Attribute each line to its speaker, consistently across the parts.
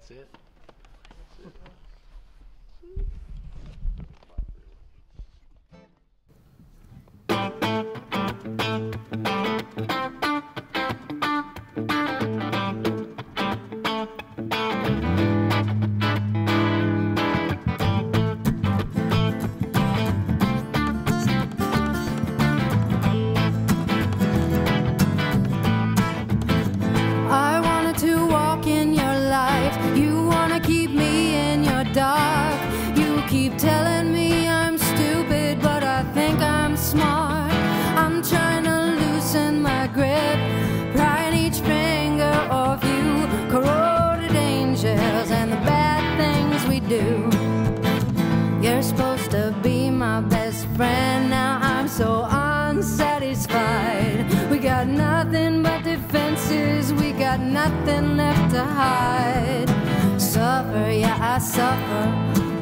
Speaker 1: That's it.
Speaker 2: I wanted to walk in your light. You wanna keep me in your dark. You keep telling me I'm stupid, but I think I'm smart. I'm trying to loosen my grip, prying each finger off you. Corroded angels and the bad things we do. You're supposed to be my best friend. Now I'm so unsatisfied. We got nothing but defenses. We got nothing left to hide. Suffer, yeah, I suffer.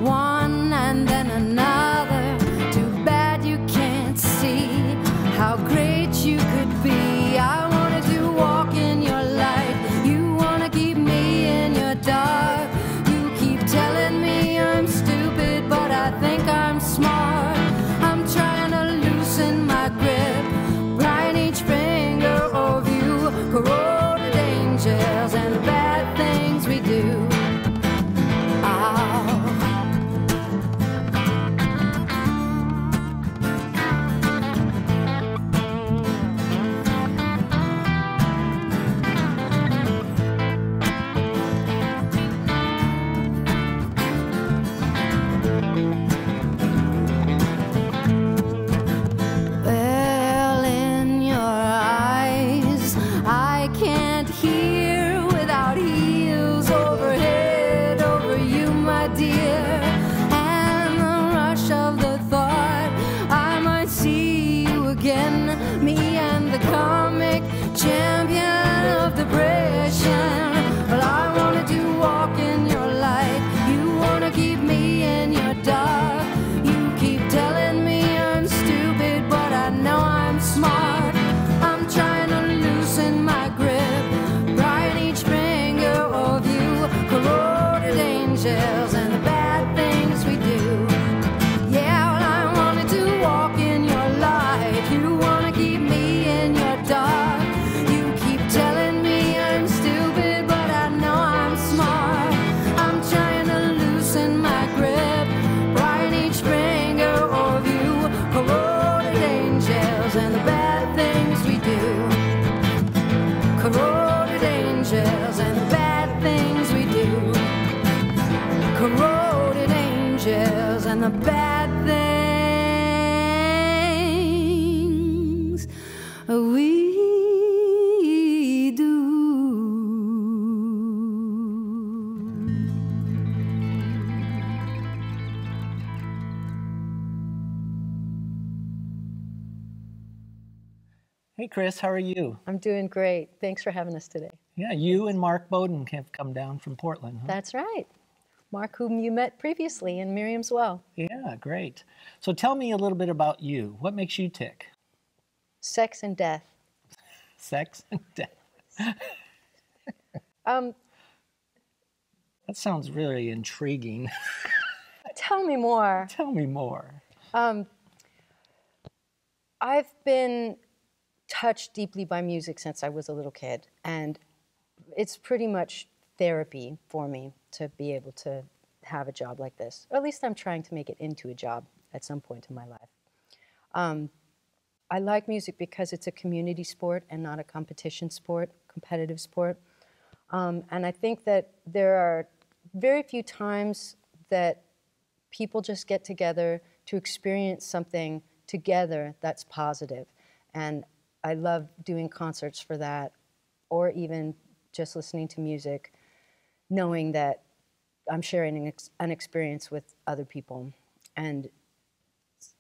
Speaker 2: One and then another. Too bad you can't see how great you could be. I wanted to walk in your light. You wanna keep me in your dark. You keep telling me I'm stupid, but I think I'm smart. I'm trying to loosen my grip, prying each finger of you. Corroded angels and the bad things we do. Ow. Well, in your eyes, I can't hear without heels overhead over you, my dear. And the rush of the thought I might see you again, me and the comic champion of depression. Well, I wanted to walk in your light. You wanna keep me in your dark. You keep telling me I'm stupid, but I know I'm smart. I'm trying to loosen my grip, prying each finger of you. Corroded angels and the bad things we do. Yeah, well, I wanted to walk in your light. You wanna keep me in your dark. You keep telling me I'm stupid, but I know I'm smart. I'm trying to loosen my grip, prying each finger of you. Corroded angels and the bad things we do. Corroded angels and the bad things we do. Corroded angels and the bad things we do.
Speaker 3: Hey, Kris, how are you?
Speaker 4: I'm doing great. Thanks for having us today.
Speaker 3: Yeah, you and Mark Bowden have come down from Portland, huh?
Speaker 4: That's right. Mark, whom you met previously, and Miriam's well.
Speaker 3: Yeah, great. So tell me a little bit about you. What makes you tick?
Speaker 4: Sex and death.
Speaker 3: Sex and death.
Speaker 4: Um,
Speaker 3: That sounds really intriguing.
Speaker 4: Tell me more.
Speaker 3: Tell me more.
Speaker 4: I've been touched deeply by music since I was a little kid, and it's pretty much therapy for me to be able to have a job like this. Or at least I'm trying to make it into a job at some point in my life. I like music because it's a community sport and not a competition sport, competitive sport. And I think that there are very few times that people just get together to experience something together that's positive. And I love doing concerts for that, or even just listening to music, knowing that I'm sharing an experience with other people. And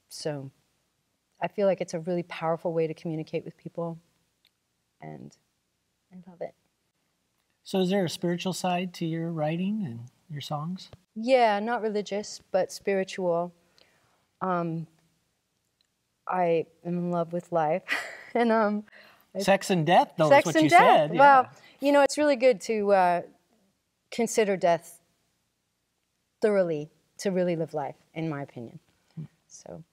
Speaker 4: so I feel like it's a really powerful way to communicate with people, and I love it.
Speaker 3: So is there a spiritual side to your writing and your songs?
Speaker 4: Yeah, not religious, but spiritual. I am in love with life. And
Speaker 3: sex and death, though,
Speaker 4: sex
Speaker 3: is what
Speaker 4: and
Speaker 3: you
Speaker 4: death.
Speaker 3: said.
Speaker 4: Well,
Speaker 3: Yeah.
Speaker 4: you know, it's really good to consider death thoroughly to really live life, in my opinion. So.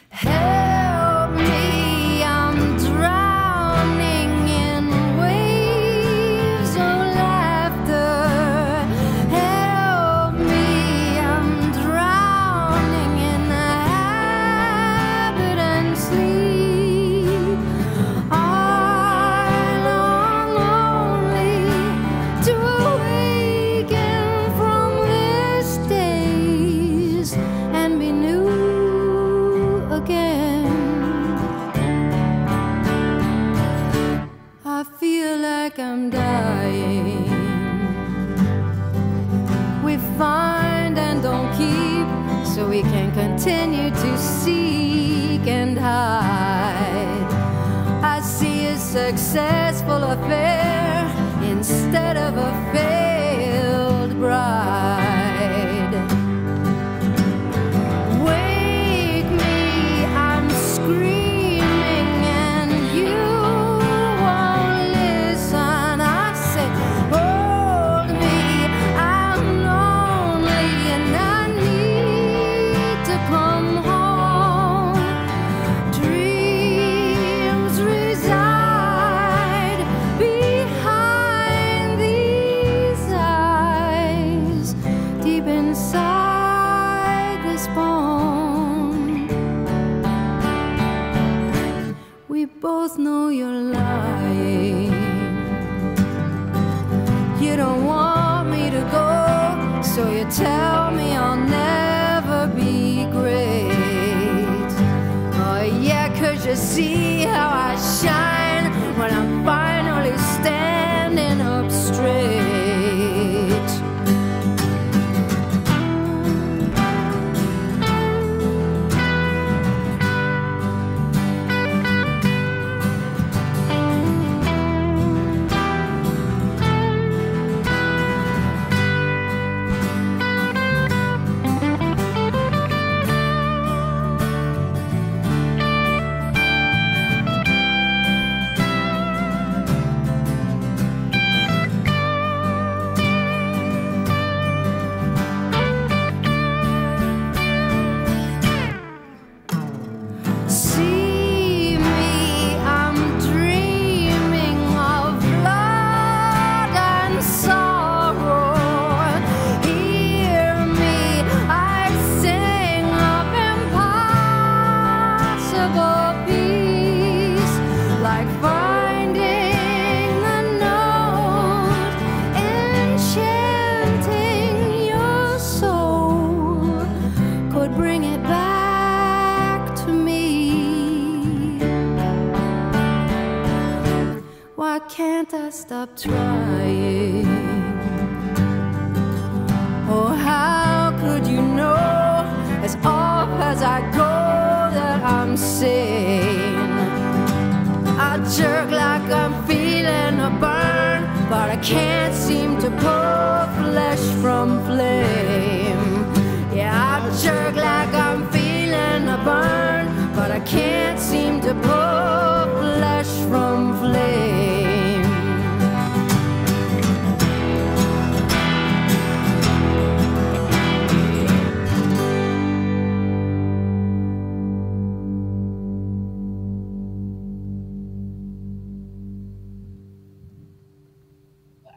Speaker 2: Help me, I'm drowning in waves of laughter. Help me, I'm drowning in habit and sleep. I long only to awaken from this daze and be new again. I feel like I'm dying. We find and don't keep, so we can continue to seek and hide. I see a successful affair instead of a failed bride. Wake me, I'm screaming and you won't listen. I say, hold me, I'm lonely and I need to come home. Dreams reside behind these eyes, deep inside this bone. We both know you're lying. You don't want me to go, so you tell me I'll never be great. Oh yeah, 'cause you see how I shine when I'm finally standing up straight. See me, I'm dreaming of blood and sorrow. Hear me, I sing of impossible peace, like finding the note enchanting your soul could bring it back to me. Why can't I stop trying? Oh, how could you know as off as I go that I'm sane? I jerk like I'm feeling a burn, but I can't seem to pull flesh from flame. Yeah, I jerk like I'm feeling a burn, but I can't seem to pull flesh from flame.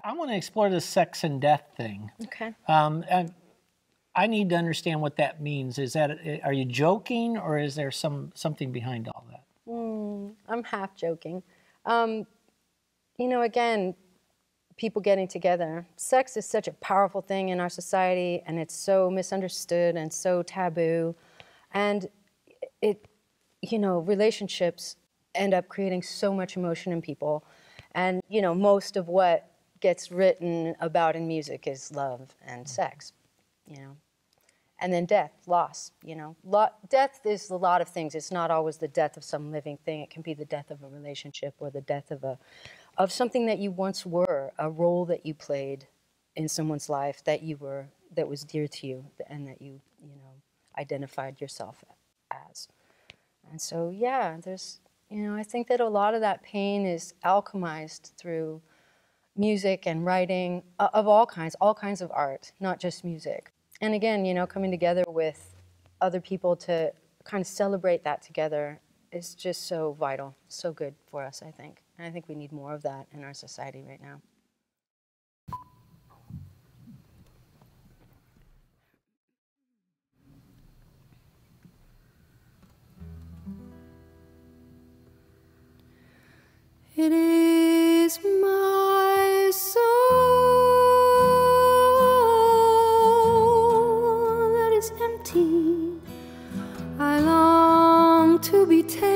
Speaker 3: I want to explore the sex and death thing.
Speaker 4: Okay.
Speaker 3: And I need to understand what that means. Is that, are you joking, or is there something behind all that?
Speaker 4: I'm half joking. You know, again, people getting together. Sex is such a powerful thing in our society, and it's so misunderstood and so taboo. And it, you know, relationships end up creating so much emotion in people. And, you know, most of what gets written about in music is love and sex, you know. And then death, loss, you know. Death is a lot of things. It's not always the death of some living thing. It can be the death of a relationship or the death of something that you once were, a role that you played in someone's life that was dear to you and that you know, identified yourself as. And so, yeah, there's, you know, I think that a lot of that pain is alchemized through music and writing of all kinds of art, not just music. And again, you know, coming together with other people to kind of celebrate that together is just so vital, so good for us, I think. And I think we need more of that in our society right now.
Speaker 2: It is my soul that is empty. I long to be taken.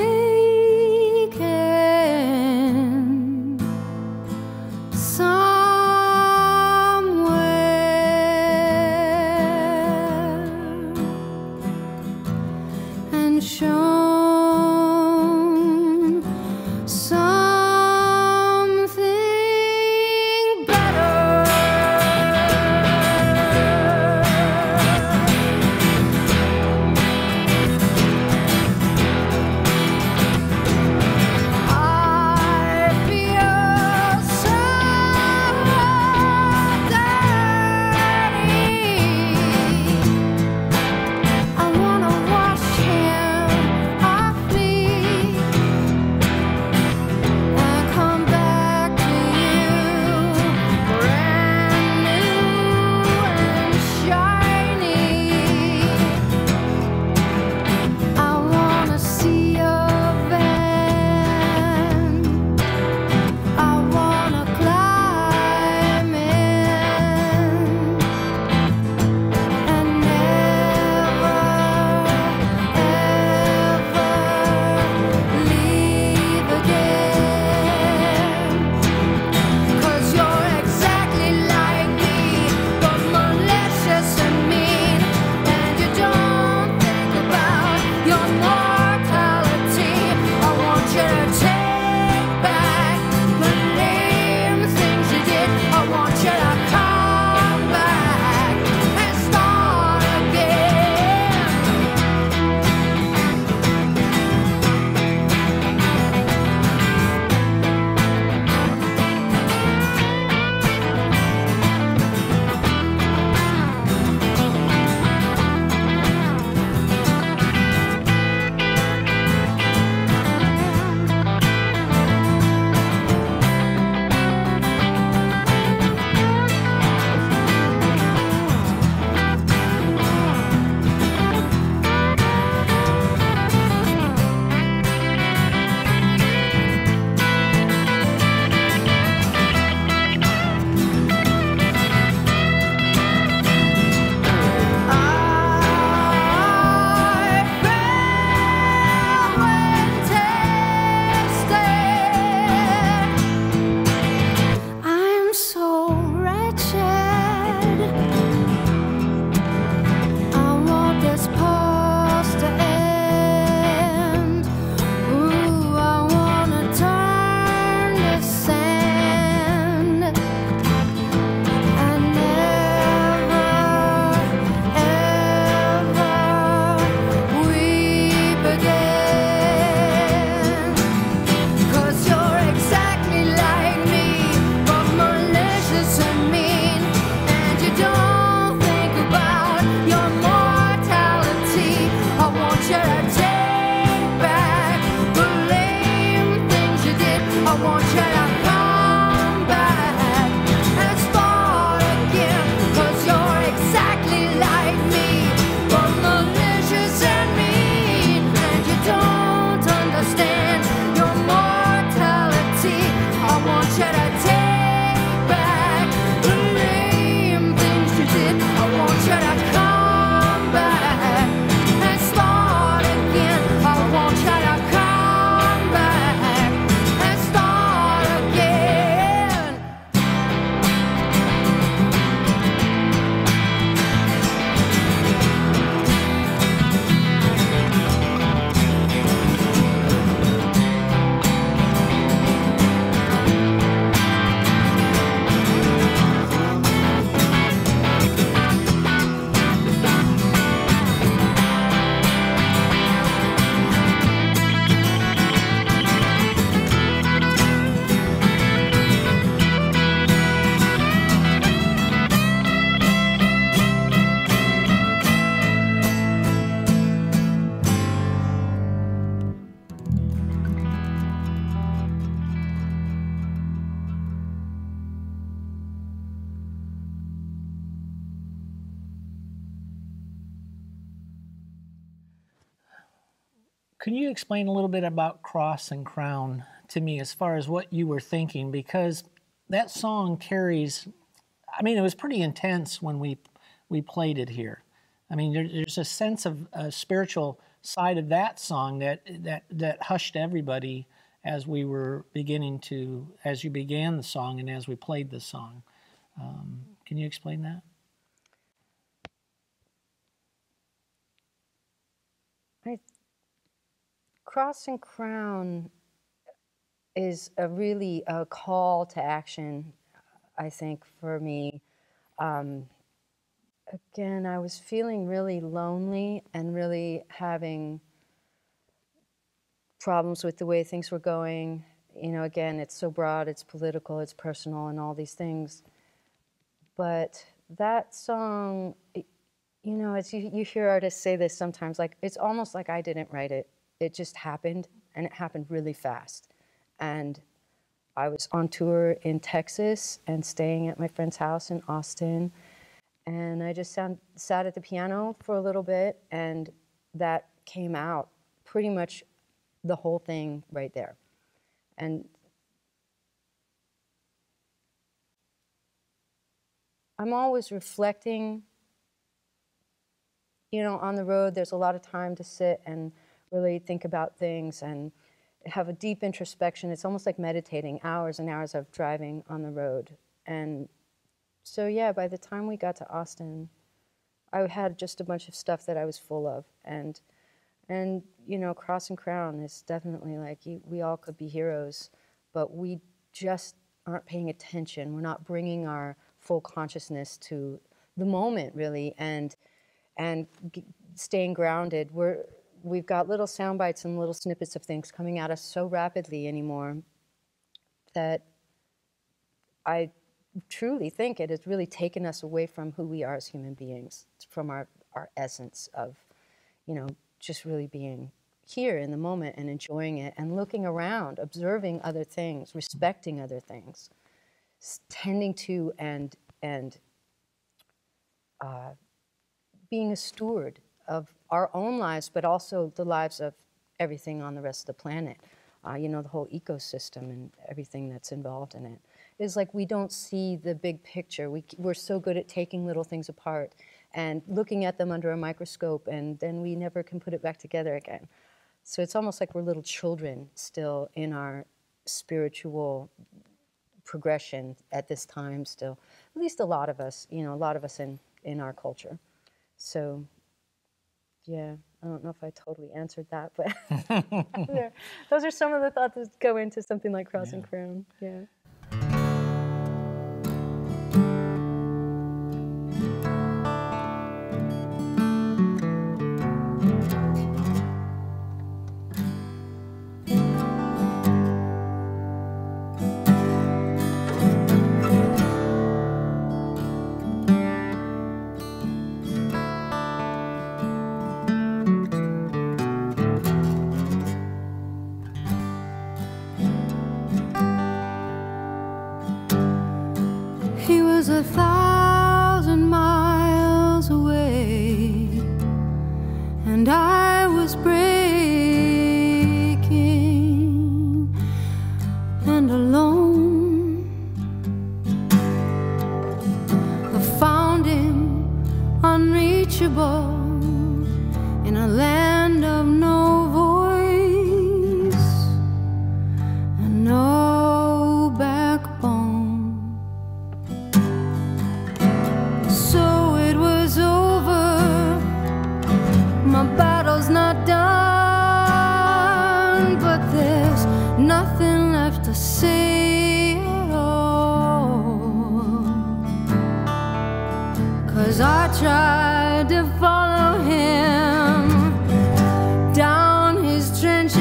Speaker 3: Can you explain a little bit about Cross and Crown to me as far as what you were thinking? Because that song carries, I mean, it was pretty intense when we played it here. I mean, there's a sense of a spiritual side of that song that hushed everybody as we were as you began the song and as we played the song. Can you explain that?
Speaker 4: Cross and Crown is really a call to action, I think, for me. Again, I was feeling really lonely and really having problems with the way things were going. You know, again, it's so broad, it's political, it's personal, and all these things. But that song, you know, as you hear artists say this sometimes, like, it's almost like I didn't write it. It just happened, and it happened really fast. And I was on tour in Texas and staying at my friend's house in Austin. And I just sat at the piano for a little bit, and that came out pretty much the whole thing right there. And I'm always reflecting. You know, on the road, there's a lot of time to sit and really think about things and have a deep introspection. It's almost like meditating, hours and hours of driving on the road. And so, yeah, by the time we got to Austin, I had just a bunch of stuff that I was full of. And you know, Cross and Crown is definitely like, we all could be heroes, but we just aren't paying attention. We're not bringing our full consciousness to the moment, really, and staying grounded. We've got little sound bites and little snippets of things coming at us so rapidly anymore that I truly think it has really taken us away from who we are as human beings, from our essence of, you know, just really being here in the moment and enjoying it and looking around, observing other things, respecting other things, tending to and being a steward of our own lives, but also the lives of everything on the rest of the planet. You know, the whole ecosystem and everything that's involved in it. It's like we don't see the big picture. We're so good at taking little things apart and looking at them under a microscope, and then we never can put it back together again. So it's almost like we're little children still in our spiritual progression at this time still. At least a lot of us, you know, a lot of us in our culture. So, yeah, I don't know if I totally answered that, but those are some of the thoughts that go into something like Cross and Crown. Yeah.
Speaker 2: He was 1,000 miles away, and I was breaking and alone. I found him unreachable in a land of no voice and no backbone. My battle's not done, but there's nothing left to say at all. 'Cause I tried to follow him down his trenches,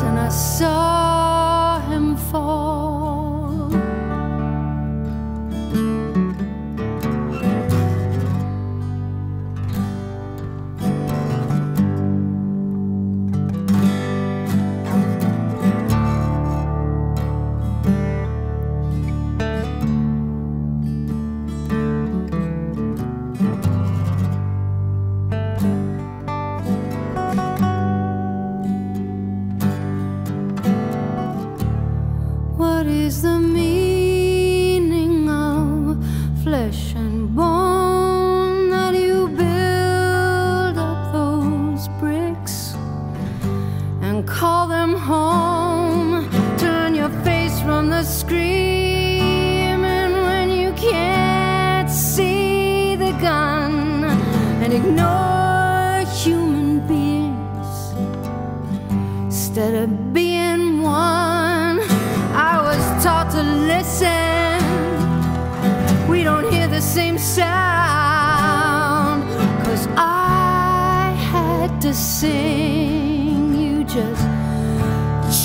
Speaker 2: and I saw him fall. and bone that you build up those bricks and call them home. Turn your face from the screaming when you can't see the gun, and ignore human beings instead of being one. I was taught to listen. We don't hear the same sound, 'cause I had to sing. You just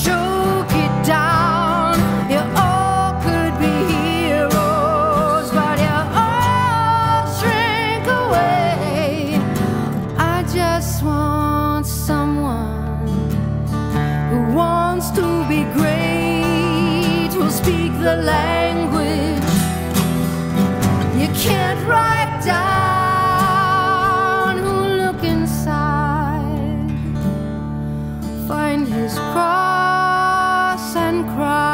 Speaker 2: choke it down. You all could be heroes, but you all shrink away. I just want someone who wants to be great, who'll speak the language you can't write down, who'll look inside, find his cross and crown.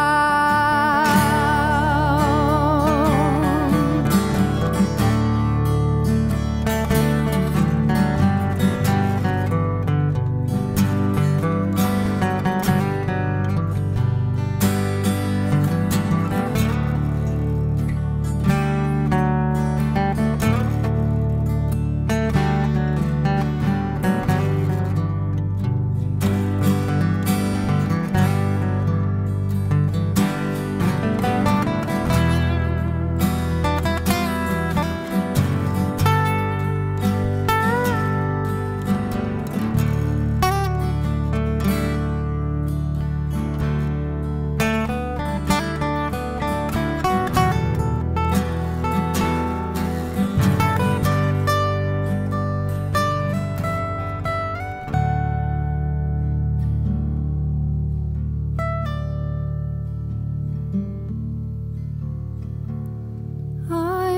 Speaker 2: I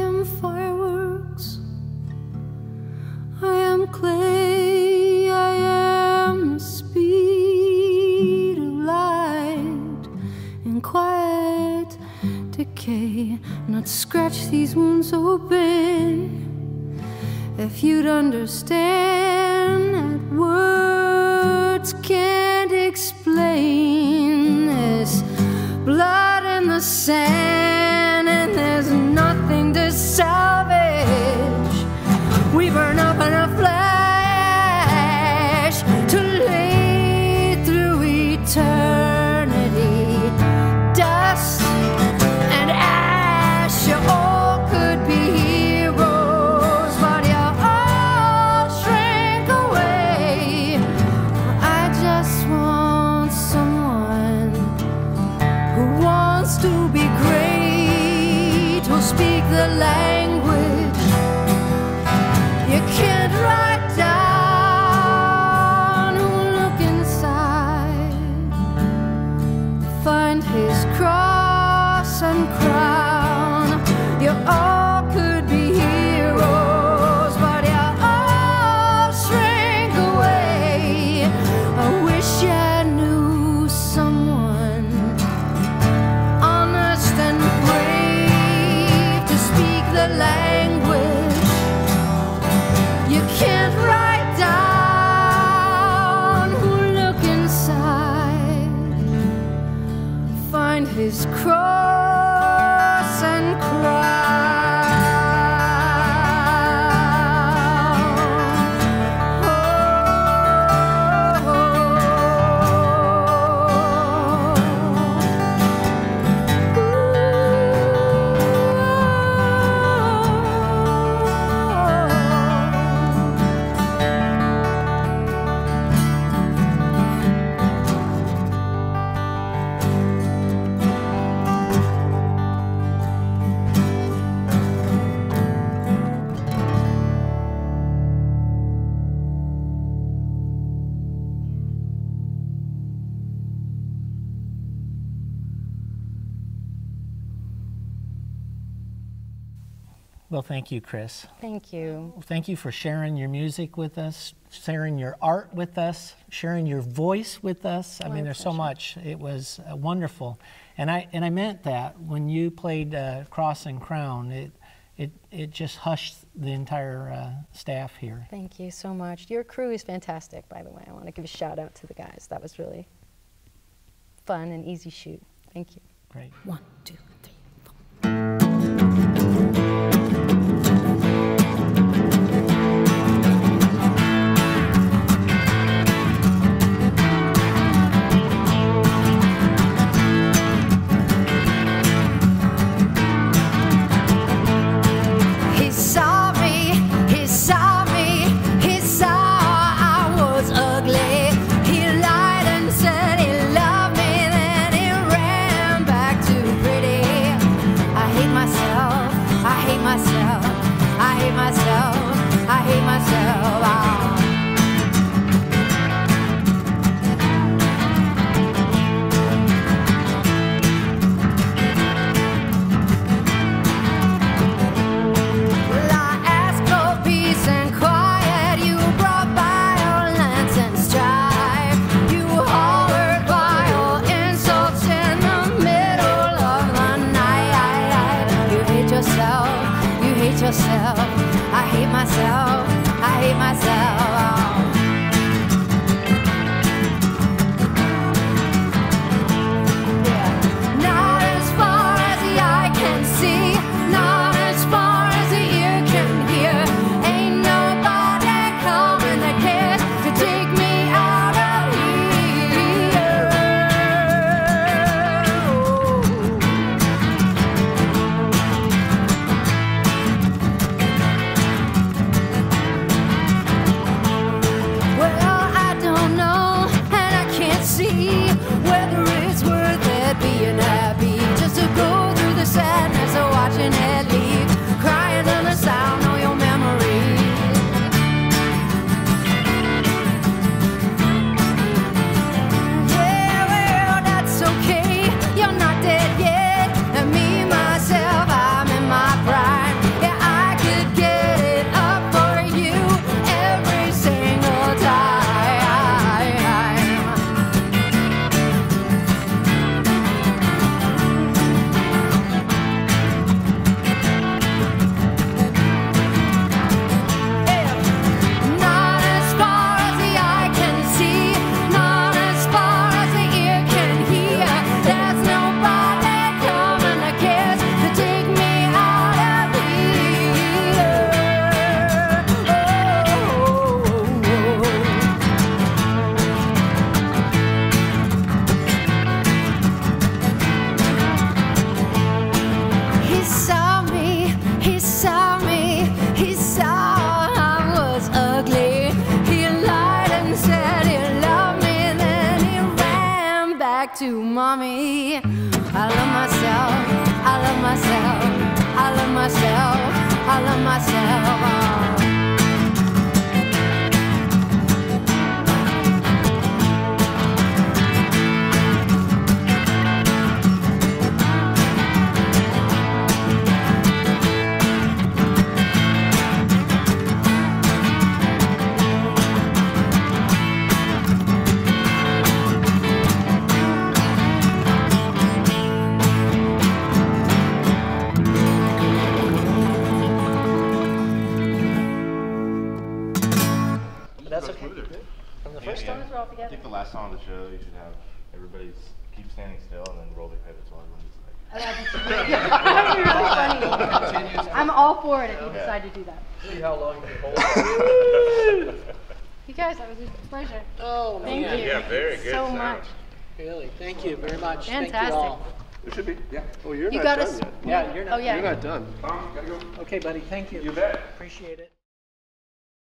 Speaker 2: am fireworks, I am clay, I am the speed of light in quiet decay. Not scratch these wounds open if you'd understand that words can't explain. There's blood in the sand and there's nothing to salvage. We burn up in a flash to lay through eternity. Dust and ash, you all could be heroes, but you all shrink away. I just want someone who wants to be great, who'll speak the language you can't write down, who'll look inside, find his cross and crown. You all could be heroes, but you all shrink away. I wish I knew someone honest and brave to speak the language you can't write down, who'll look inside, find his cross and crown.
Speaker 3: Well, thank you, Kris.
Speaker 4: Thank you.
Speaker 3: Thank you for sharing your music with us, sharing your art with us, sharing your voice with us. I mean, there's so much. It was wonderful. And I meant that when you played Cross and Crown. it just hushed the entire staff here.
Speaker 4: Thank you so much. Your crew is fantastic, by the way. I want to give a shout out to the guys. That was really fun and easy shoot. Thank you.
Speaker 3: Great.
Speaker 2: 1, 2, 3. I hate myself, I hate myself. Not as far as the eye can see, not as far as the ear can hear. Ain't nobody coming that cares to take me out of whether it's worth it being happy just to go through the sadness of watching it leave, crying to the sound of your memory. Yeah, well, that's okay, you're not dead yet, and me, myself, I'm in my prime. Yeah, I could get it up for you every single time. To mommy, I love myself, I love myself, I love myself, I love myself.
Speaker 1: I think the last song of the show, you should have everybody keep standing still and then roll their credits while everyone's like.
Speaker 4: That would be really funny. I'm all for it if you decide to do that.
Speaker 5: See how long you hold.
Speaker 4: You guys, that was a pleasure.
Speaker 5: Oh,
Speaker 4: thank you.
Speaker 1: Yeah, very good.
Speaker 4: So
Speaker 1: sound.
Speaker 4: much.
Speaker 5: Really, thank you very much.
Speaker 4: Fantastic.
Speaker 5: Thank you all.
Speaker 6: It should be, yeah. Oh, you're
Speaker 4: You
Speaker 6: not
Speaker 4: got
Speaker 6: done
Speaker 4: us.
Speaker 6: yet.
Speaker 5: Yeah, you're not.
Speaker 4: Oh, yeah.
Speaker 6: You're not done.
Speaker 5: Okay, buddy. Thank you.
Speaker 6: You bet.
Speaker 5: Appreciate it.